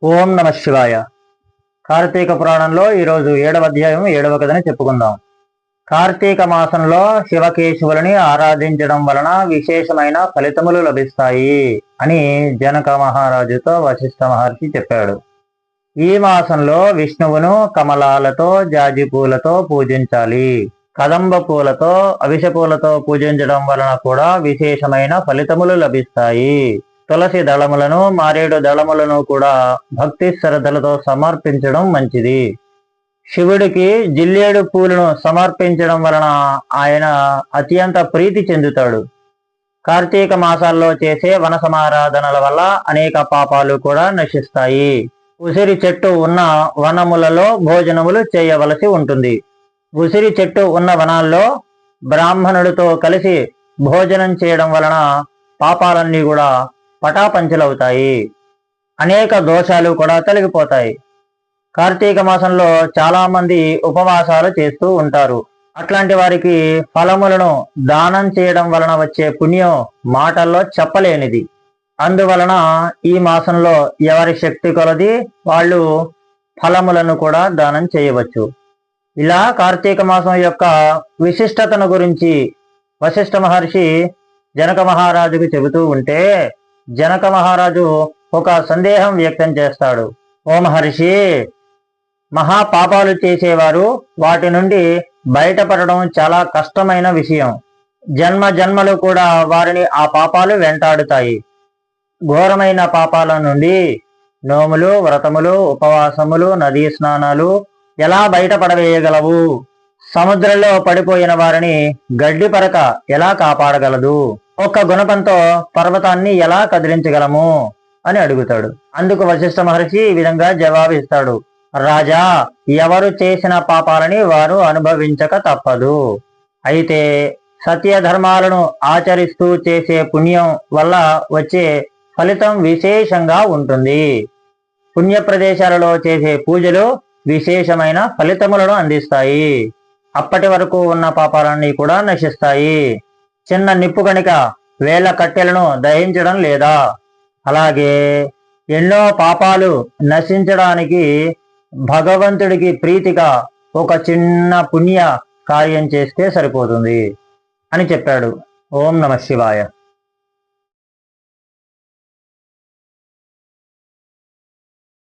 ఓం నమ శివాయ. కార్తీక పురాణంలో ఈరోజు 7వ అధ్యాయం 7వ కథని చెప్పుకుందాం. కార్తీక మాసంలో శివకేశవులని ఆరాధించడం వలన విశేషమైన ఫలితములు లభిస్తాయి అని జనక మహారాజుతో వశిష్ఠ మహర్షి చెప్పాడు. ఈ మాసంలో విష్ణువును కమలాలతో జాజి పూలతో పూజించాలి. కదంబ పూలతో అవిష పూలతో పూజించడం వలన కూడా విశేషమైన ఫలితములు లభిస్తాయి. తులసి దళములను మారేడు దళములను కూడా భక్తి శ్రద్ధలతో సమర్పించడం మంచిది. శివుడికి జిల్లేడు పూలను సమర్పించడం వలన ఆయన అత్యంత ప్రీతి చెందుతాడు. కార్తీక మాసాల్లో చేసే వన సమారాధనల వల్ల అనేక పాపాలు కూడా నశిస్తాయి. ఉసిరి చెట్టు ఉన్న వనములలో భోజనములు చేయవలసి ఉంటుంది. ఉసిరి చెట్టు ఉన్న వనాల్లో బ్రాహ్మణుడితో కలిసి భోజనం చేయడం వలన పాపాలన్నీ కూడా పటాపంచలవుతాయి. అనేక దోషాలు కూడా తొలగిపోతాయి. కార్తీక మాసంలో చాలా మంది ఉపవాసాలు చేస్తూ ఉంటారు. అట్లాంటి వారికి ఫలములను దానం చేయడం వలన వచ్చే పుణ్యం మాటల్లో చెప్పలేనిది. అందువలన ఈ మాసంలో ఎవరి శక్తి కొలది వాళ్ళు ఫలములను కూడా దానం చేయవచ్చు. ఇలా కార్తీక మాసం యొక్క విశిష్టతను గురించి వశిష్ఠ మహర్షి జనక మహారాజుకు చెబుతూ ఉంటే జనక మహారాజు ఒక సందేహం వ్యక్తం చేస్తాడు. ఓ మహర్షి, మహాపాపాలు చేసేవారు వాటి నుండి బయటపడడం చాలా కష్టమైన విషయం. జన్మ జన్మలు కూడా వారిని ఆ పాపాలు వెంటాడుతాయి. ఘోరమైన పాపాల నుండి నోములు, వ్రతములు, ఉపవాసములు, నదీ స్నానాలు ఎలా బయటపడవేయగలవు? సముద్రంలో పడిపోయిన వారిని గడ్డి పరక ఎలా కాపాడగలదు? ఒక్క గుణపంతో పర్వతాన్ని ఎలా కదిలించగలము అని అడుగుతాడు. అందుకు వశిష్ఠ మహర్షి ఈ విధంగా జవాబిస్తాడు. రాజా, ఎవరు చేసిన పాపాలని వారు అనుభవించక తప్పదు. అయితే సత్యధర్మాలను ఆచరిస్తూ చేసే పుణ్యం వల్ల వచ్చే ఫలితం విశేషంగా ఉంటుంది. పుణ్య ప్రదేశాలలో చేసే పూజలు విశేషమైన ఫలితములను అందిస్తాయి. అప్పటి వరకు ఉన్న పాపాలన్నీ కూడా నశిస్తాయి. చిన్న నిప్పు కణిక వేల కట్టెలను దహించడం లేదా? అలాగే ఎన్నో పాపాలు నశించడానికి భగవంతుడికి ప్రీతిగా ఒక చిన్న పుణ్య కార్యం చేస్తే సరిపోతుంది అని చెప్పాడు. ఓం నమ శివాయ.